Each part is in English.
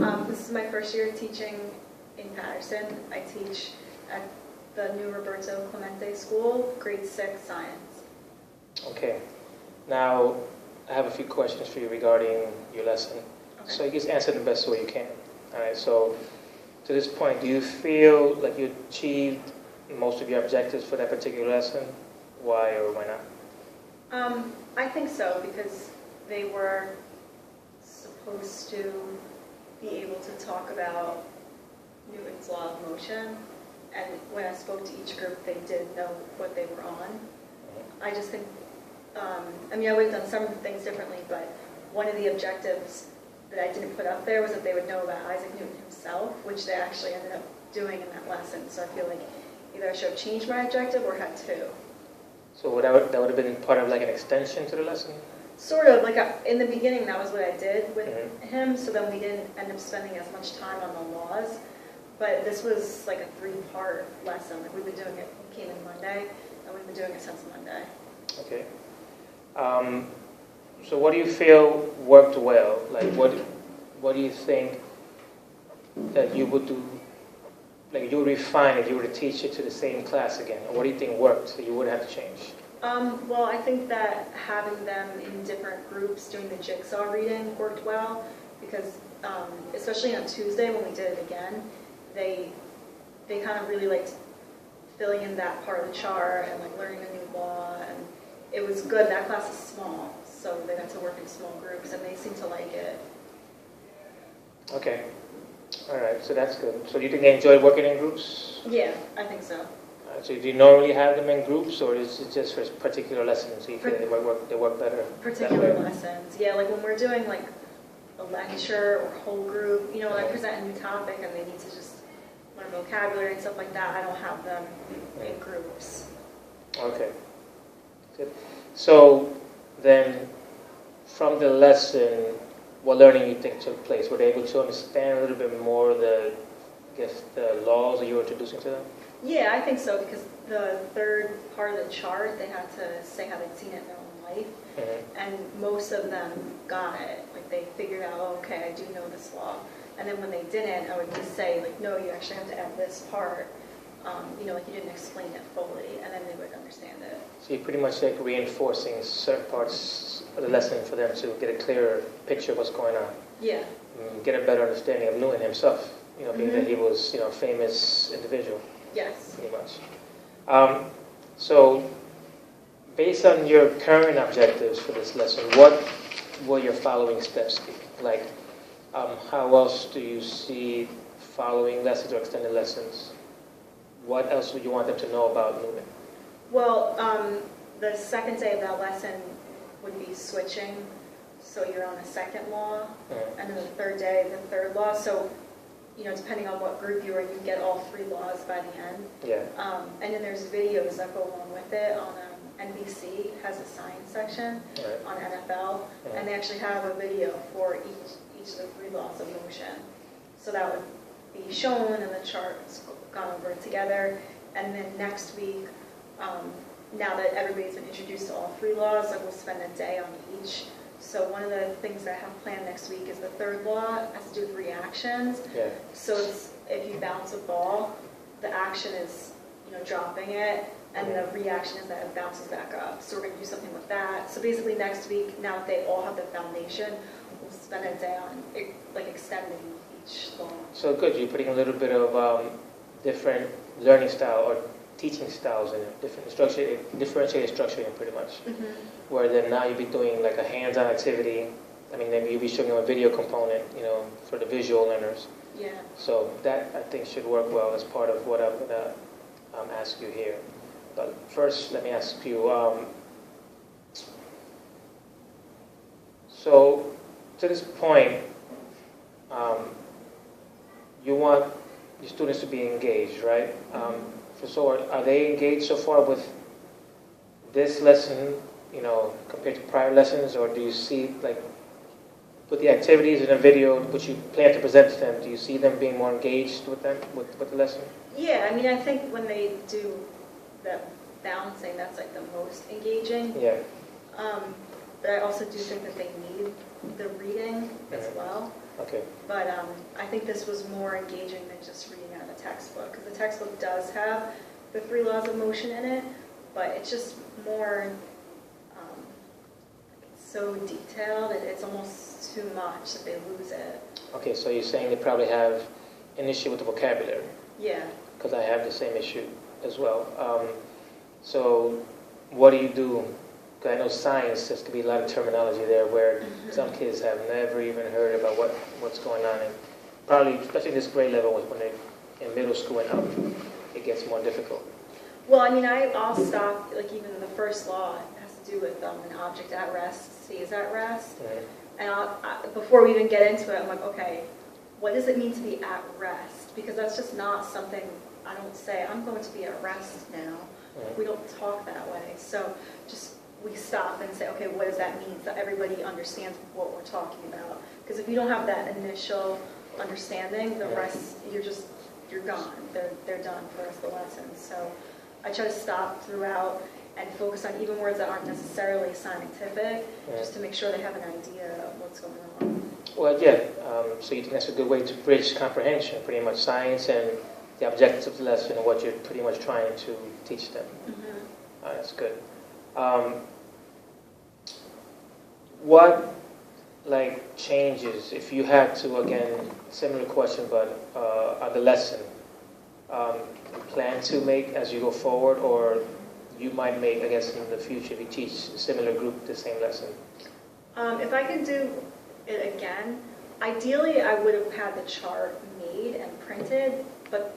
This is my first year teaching in Patterson. I teach at the new Roberto Clemente School, grade 6 science. Okay. Now, I have a few questions for you regarding your lesson. Okay. So you just answer the best way you can. All right. So to this point, do you feel like you achieved most of your objectives for that particular lesson? Why or why not? I think so, because they were supposed to be able to talk about Newton's law of motion, and when I spoke to each group, they did know what they were on. I just think, I mean, I would have done some things differently, but one of the objectives that I didn't put up there was that they would know about Isaac Newton himself, which they actually ended up doing in that lesson. So I feel like either I should have changed my objective or had two. So that would have been part of like an extension to the lesson? Sort of, like in the beginning, that was what I did with him, so then we didn't end up spending as much time on the laws. But this was like a 3-part lesson. Like we've been doing it, we came in Monday, and we've been doing it since Monday. Okay. So what do you feel worked well? Like what do you think that you would do, like you would refine if you were to teach it to the same class again? Or what do you think worked that you would have to change? Well, I think that having them in different groups doing the jigsaw reading worked well, because especially on Tuesday when we did it again, they kind of really liked filling in that part of the chart and like learning a new law, and it was good. That class is small, so they got to work in small groups, and they seem to like it. Okay. All right, so that's good. So do you think they enjoyed working in groups? Yeah, I think so. So do you normally have them in groups, or is it just for particular lessons? So you feel they work better? Particular lessons, yeah. Like when we're doing like a lecture or whole group, you know, when I present a new topic and they need to just learn vocabulary and stuff like that, I don't have them in groups. Okay. Good. So then, from the lesson, what learning you think took place? Were they able to understand a little bit more the laws that you were introducing to them? Yeah, I think so, because the third part of the chart, they had to say how they'd seen it in their own life, and most of them got it. Like they figured out, oh, okay, I do know this law. And then when they didn't, I would just say, like, no, you actually have to add this part. You know, like you didn't explain it fully, and then they would understand it. So you're pretty much like reinforcing certain parts of the lesson for them to get a clearer picture of what's going on. Yeah. Get a better understanding of Newton himself, you know, being that he was, you know, a famous individual. Yes. Pretty much. So, based on your current objectives for this lesson, what will your following steps be? Like, how else do you see following lessons or extended lessons? What else would you want them to know about Newton? Well, the second day of that lesson would be switching. So you're on the second law, and then the third day, the third law. So, you know, depending on what group you are, you get all 3 laws by the end. Yeah. And then there's videos that go along with it. On NBC has a science section on NFL, and they actually have a video for each of the 3 laws of motion. So that would be shown, and the chart's gone over it together. And then next week, now that everybody's been introduced to all 3 laws, like we'll spend a day on each. So one of the things that I have planned next week is the third law has to do with reactions. Yeah. So it's, if you bounce a ball, the action is, you know, dropping it, and the reaction is that it bounces back up. So we're going to do something with that. So basically next week, now that they all have the foundation, we'll spend a day on like extending each law. So good. You're putting a little bit of different learning style or teaching styles in it, differentiated structuring pretty much. Where then now you'll be doing like a hands-on activity. I mean, maybe you'll be showing them a video component, you know, for the visual learners. Yeah. So that, I think, should work well as part of what I'm going to ask you here. But first, let me ask you, so to this point, you want your students to be engaged, right? So are they engaged so far with this lesson, you know, compared to prior lessons, or do you see, like, with the activities in the video which you plan to present to them, do you see them being more engaged with them, with the lesson? Yeah, I mean, I think when they do the balancing, that's like the most engaging. Yeah. but I also do think that they need the reading as well. Okay. But I think this was more engaging than just reading out of the textbook, because the textbook does have the 3 laws of motion in it, but it's just more so detailed, and it's almost too much that they lose it. Okay, so you're saying they probably have an issue with the vocabulary, Yeah. because I have the same issue as well. So what do you do? Because I know science, there's going to be a lot of terminology there where some kids have never even heard about what's going on. And probably, especially this grade level, when they're in middle school and up, it gets more difficult. Well, I mean, I'll stop, like even the first law has to do with an object at rest stays at rest. And before we even get into it, I'm like, okay, what does it mean to be at rest? Because that's just not something I don't say, I'm going to be at rest now. We don't talk that way. So just we stop and say, okay, what does that mean? So everybody understands what we're talking about. Because if you don't have that initial understanding, the rest, you're gone. They're done for the rest of the lesson. So I try to stop throughout and focus on even words that aren't necessarily scientific, just to make sure they have an idea of what's going on. Well, yeah. So you think that's a good way to bridge comprehension, pretty much science and the objectives of the lesson and what you're pretty much trying to teach them. That's good. What changes if you had to, again, similar question, but on the lesson, you plan to make as you go forward, or you might make, I guess, in the future if you teach a similar group the same lesson? If I could do it again, ideally I would have had the chart made and printed, but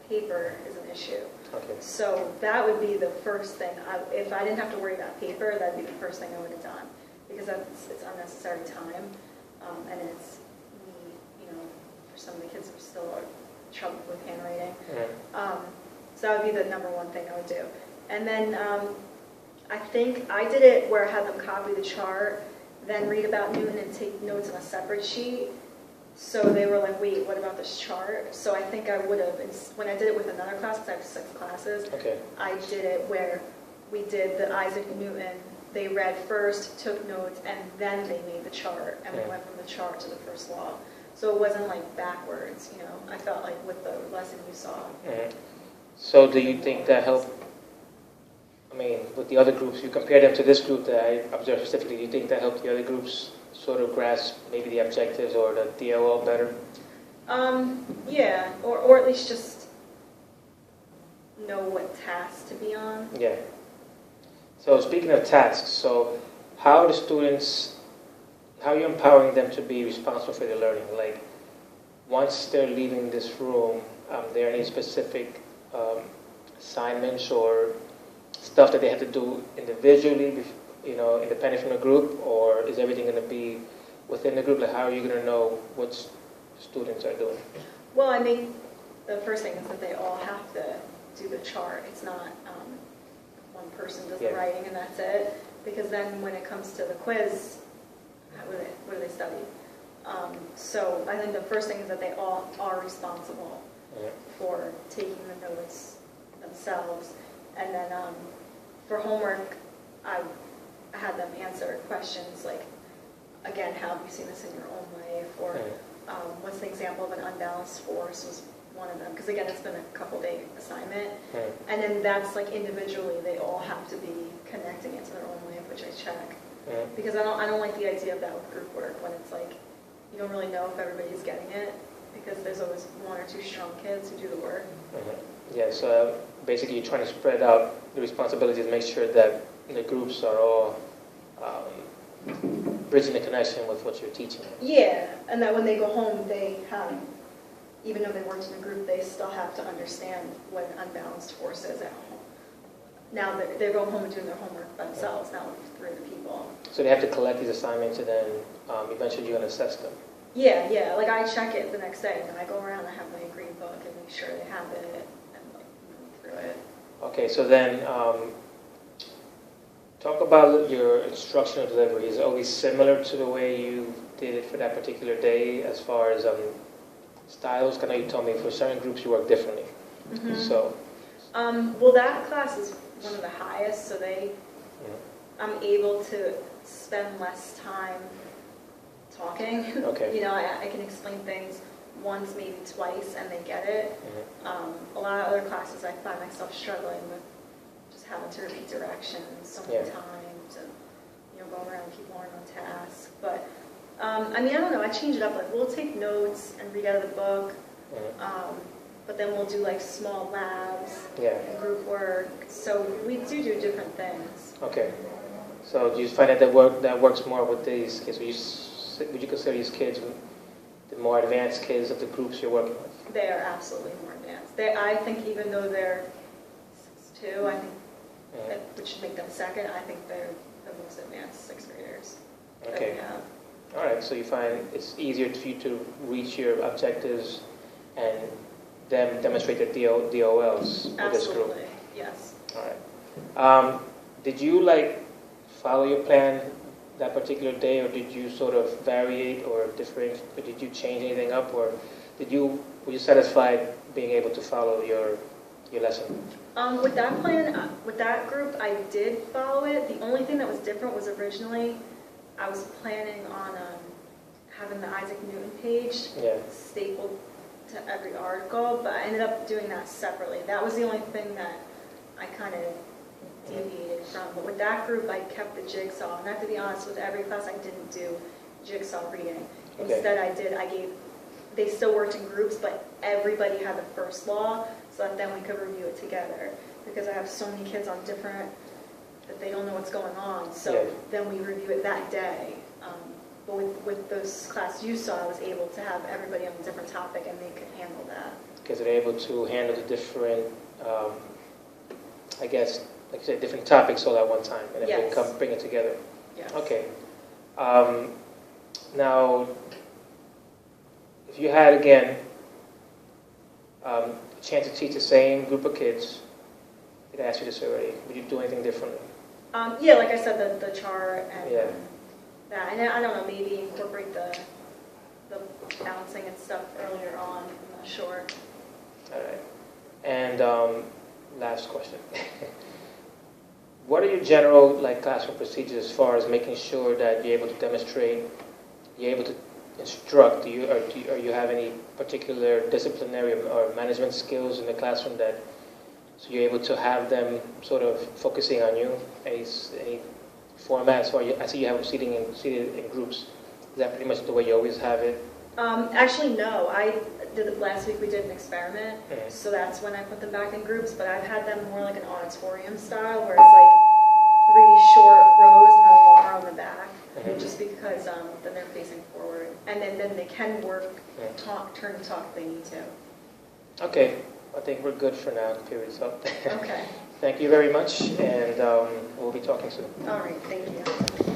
paper is an issue. Okay. So that would be the first thing. If I didn't have to worry about paper, that would be the first thing I would have done, because it's unnecessary time, and it's me, for some of the kids who still are trouble with handwriting. So that would be the number one thing I would do. And then I think I did it where I had them copy the chart, then read about Newton and take notes on a separate sheet. So they were like, wait, what about this chart? So I think I would have, when I did it with another class, because I have 6 classes, I did it where we did the Isaac Newton. They read first, took notes, and then they made the chart, and we went from the chart to the first law. So it wasn't like backwards, I felt like with the lesson you saw. So do you think that helped? I mean, with the other groups, you compare them to this group that I observed specifically, do you think that helped the other groups sort of grasp maybe the objectives or the DOL better? Yeah, or at least just know what tasks to be on. Yeah. So speaking of tasks, so how are the students, how are you empowering them to be responsible for their learning? Like, once they're leaving this room, are there any specific assignments or stuff that they have to do individually, independent from the group, or is everything going to be within the group? Like, how are you going to know what students are doing? Well, I mean, the first thing is that they all have to do the chart. It's not one person does the writing and that's it, because then when it comes to the quiz, what do they study? So I think the first thing is that they all are responsible for taking the notes themselves. And then for homework, I had them answer questions like, again, how have you seen this in your own life? Or what's the example of an unbalanced force was one of them. Because again, it's been a couple-day assignment. And then that's like individually, they all have to be connecting it to their own life, which I check. Because I don't like the idea of that with group work, when it's like, you don't really know if everybody's getting it, because there's always 1 or 2 strong kids who do the work. Yeah, so basically you're trying to spread out the responsibilities and make sure that the groups are all bridging the connection with what you're teaching. Yeah, and that when they go home, they have, even though they worked in a group, they still have to understand what an unbalanced force is at home. Now they're going home and doing their homework by themselves, not with 3 other people. So they have to collect these assignments and then eventually you're going to assess them. Yeah, like I check it the next day, and then I go around, I have my green book and make sure they have it and like move through it. Okay, so then talk about your instructional delivery. Is it always similar to the way you did it for that particular day as far as styles? I know you told me for certain groups you work differently. So, well, that class is one of the highest, so they I'm able to spend less time talking. Okay. You know, I can explain things once, maybe twice, and they get it. Mhm. A lot of other classes, I find myself struggling with just having to repeat directions so many Yeah. times, and going around, people aren't on task. But I mean, I don't know. I change it up. Like, we'll take notes and read out of the book, Mhm. but then we'll do like small labs Yeah. and group work. So we do different things. Okay. So do you find that works more with these kids? Would you consider these kids the more advanced kids of the groups you're working with? They are absolutely more advanced. I think even though they're 6'2", I think that which should make them second. I think they're the most advanced sixth graders that Okay. we have. All right. So you find it's easier for you to reach your objectives and them demonstrate the DOLs with this group. Absolutely, yes. All right. Did you follow your plan that particular day, or did you sort of vary or differentiate, or did you change anything up, or were you satisfied being able to follow your lesson? With that plan, with that group, I did follow it. The only thing that was different was originally I was planning on having the Isaac Newton page Yeah. stapled to every article, but I ended up doing that separately. That was the only thing that I kind of deviated from. But with that group, I kept the jigsaw. And I have to be honest, with every class, I didn't do jigsaw reading. Okay. Instead, they still worked in groups, but everybody had the first law, so that then we could review it together. Because I have so many kids on different, that they don't know what's going on. So Yeah. then we review it that day. But with those classes you saw, I was able to have everybody on a different topic, and they could handle that. Because they're able to handle the different, I guess, like you said, different topics all at one time, and then Yes. bring it together. Yes. Okay. Now, if you had again a chance to teach the same group of kids, I'd ask you this already. Would you do anything differently? Yeah, like I said, the chart and Yeah. that. And I don't know, maybe incorporate the bouncing and stuff earlier on. I'm not sure. All right. And last question. What are your general classroom procedures as far as making sure that you're able to demonstrate, you're able to instruct? Do you have any particular disciplinary or management skills in the classroom so you're able to have them sort of focusing on you? Any formats? Or I see you have them seated in groups. Is that pretty much the way you always have it? Actually, no. Last week we did an experiment, Mhm. so that's when I put them back in groups, but I've had them more like an auditorium style, where it's like 3 short rows and then a long row in the back, Mhm. just because then they're facing forward. And then they can work, Yeah. turn and talk if they need to. Okay. I think we're good for now. Period's up. Okay. Thank you very much, and we'll be talking soon. All right, thank you.